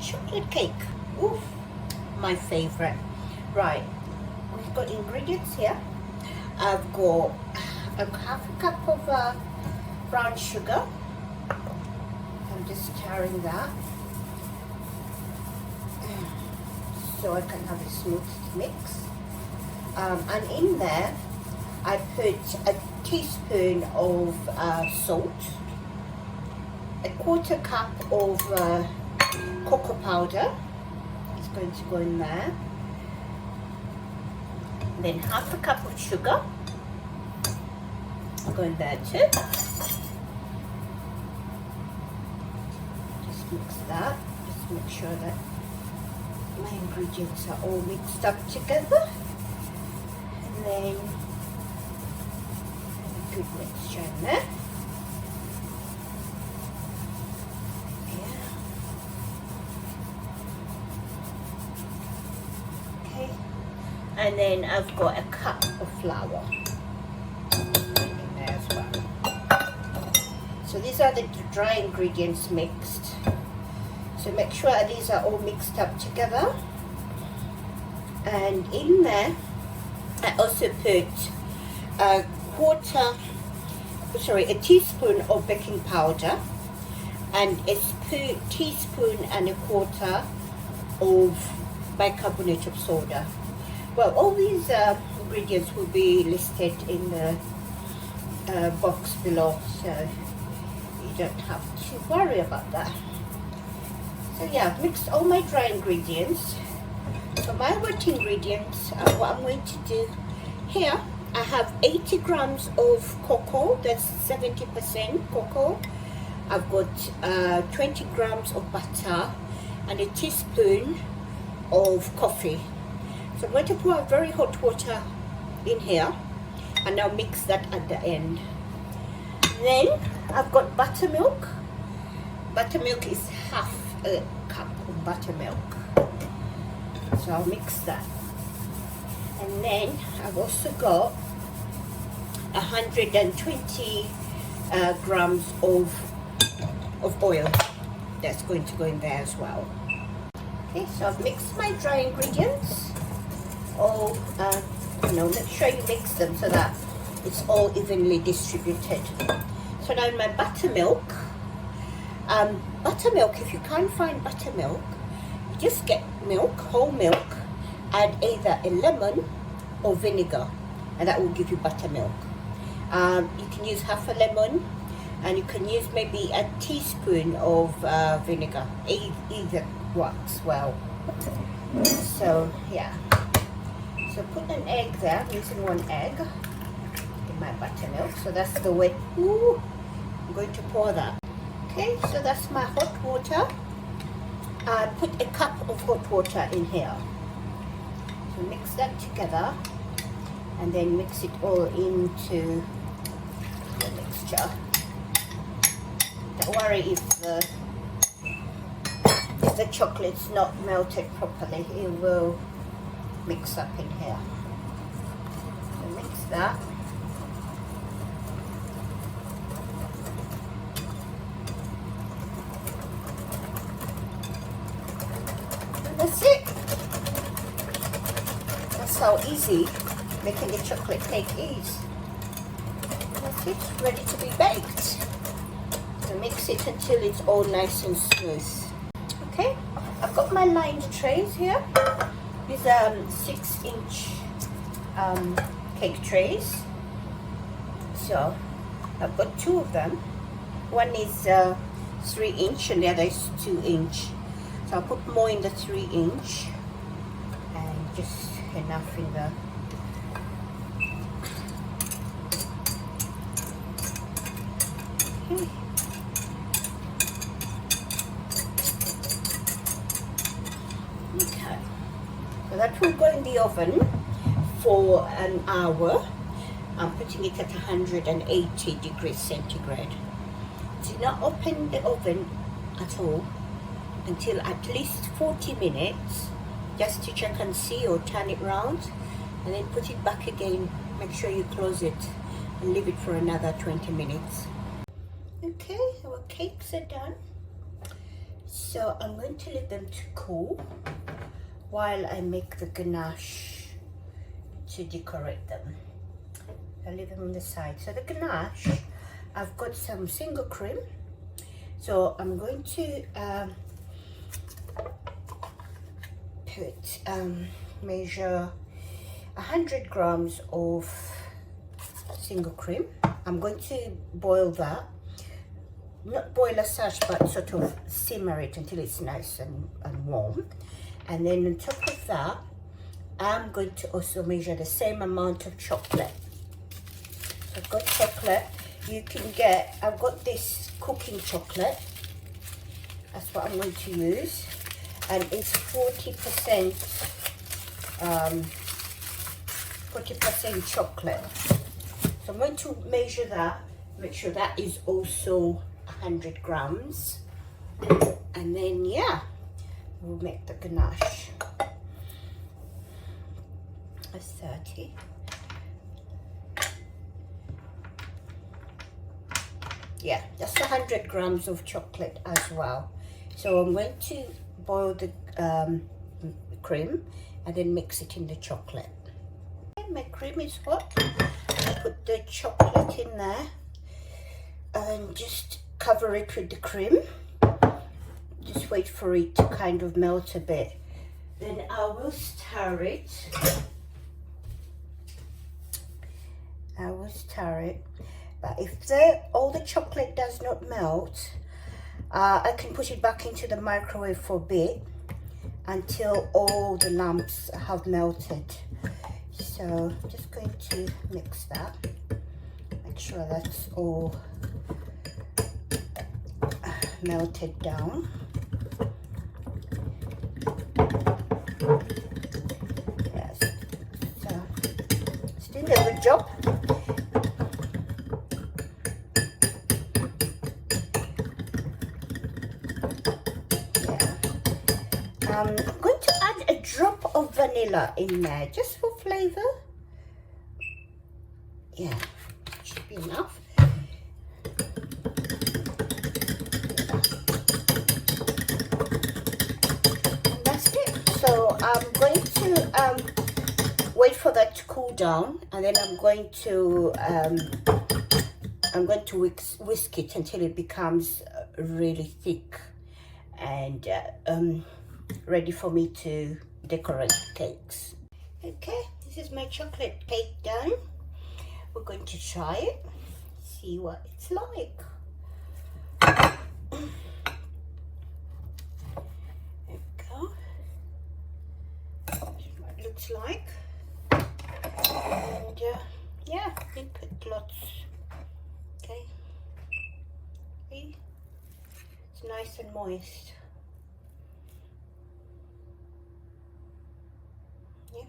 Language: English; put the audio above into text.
chocolate cake. Oof, my favorite. Right, we've got ingredients here. I've got half a cup of brown sugar. I'm just stirring that so I can have a smooth mix. And in there I put a teaspoon of salt, a quarter cup of cocoa powder. It's going to go in there. Then half a cup of sugar. Go in there too. Just mix that. Just make sure that my ingredients are all mixed up together. And then a good mixture in there. And then I've got a cup of flour in there as well. So these are the dry ingredients mixed. So make sure these are all mixed up together. And in there, I also put a teaspoon of baking powder and a teaspoon and a quarter of bicarbonate of soda. Well, all these ingredients will be listed in the box below, so you don't have to worry about that. So yeah, I've mixed all my dry ingredients. So my wet ingredients, what I'm going to do here, I have 80 grams of cocoa, that's 70% cocoa. I've got 20 grams of butter and a teaspoon of coffee. So I'm going to pour very hot water in here and now mix that at the end. Then I've got buttermilk. Buttermilk is half a cup of buttermilk. So I'll mix that. And then I've also got 120 grams of oil. That's going to go in there as well. Okay, so I've mixed my dry ingredients. All, make sure you mix them so that it's all evenly distributed. So now in my buttermilk, if you can't find buttermilk, you just get milk, whole milk, add either a lemon or vinegar, and that will give you buttermilk. You can use half a lemon, and you can use maybe a teaspoon of vinegar. Either works well. So yeah. So put an egg there. I'm using one egg in my buttermilk. So that's the way. Ooh, I'm going to pour that. Okay, so that's my hot water. Put a cup of hot water in here. So mix that together and then mix it all into the mixture. Don't worry if the chocolate's not melted properly. It will mix up in here. So mix that. And that's it. That's how easy making the chocolate cake is. That's it, ready to be baked. So mix it until it's all nice and smooth. Okay, I've got my lined trays here. These are 6-inch cake trays. So I've got 2 of them. One is 3-inch and the other is 2-inch. So I'll put more in the 3-inch and just enough in the okay. So that will go in the oven for an hour. I'm putting it at 180 degrees centigrade. Do not open the oven at all until at least 40 minutes, just to check and see or turn it round, and then put it back again. Make sure you close it and leave it for another 20 minutes. Okay, our cakes are done. So I'm going to leave them to cool while I make the ganache to decorate them. I'll leave them on the side. So the ganache, I've got some single cream. So I'm going to measure 100 grams of single cream. I'm going to boil that, not boil as such, but sort of simmer it until it's nice and warm. And then on top of that, I'm going to also measure the same amount of chocolate. So I've got chocolate. You can get, I've got this cooking chocolate. That's what I'm going to use. And it's 40% chocolate. So I'm going to measure that, make sure that is also 100 grams. And then, yeah, we'll make the ganache. That's 30. Yeah, that's 100 grams of chocolate as well. So I'm going to boil the cream and then mix it in the chocolate. Okay, my cream is hot. I put the chocolate in there and just cover it with the cream. Just wait for it to kind of melt a bit. Then I will stir it. But if all the chocolate does not melt, I can put it back into the microwave for a bit until all the lumps have melted. So I'm just going to mix that. Make sure that's all melted down. Yes. So it's doing a good job. I'm going to add a drop of vanilla in there, just for flavor. Yeah, should be enough. And that's it. So I'm going to wait for that to cool down, and then I'm going to whisk it until it becomes really thick and ready for me to decorate cakes. Okay, this is my chocolate cake done. We're going to try it, see what it's like. There we go. This is what it looks like. And yeah, we put lots. Okay, see, it's nice and moist. Yeah.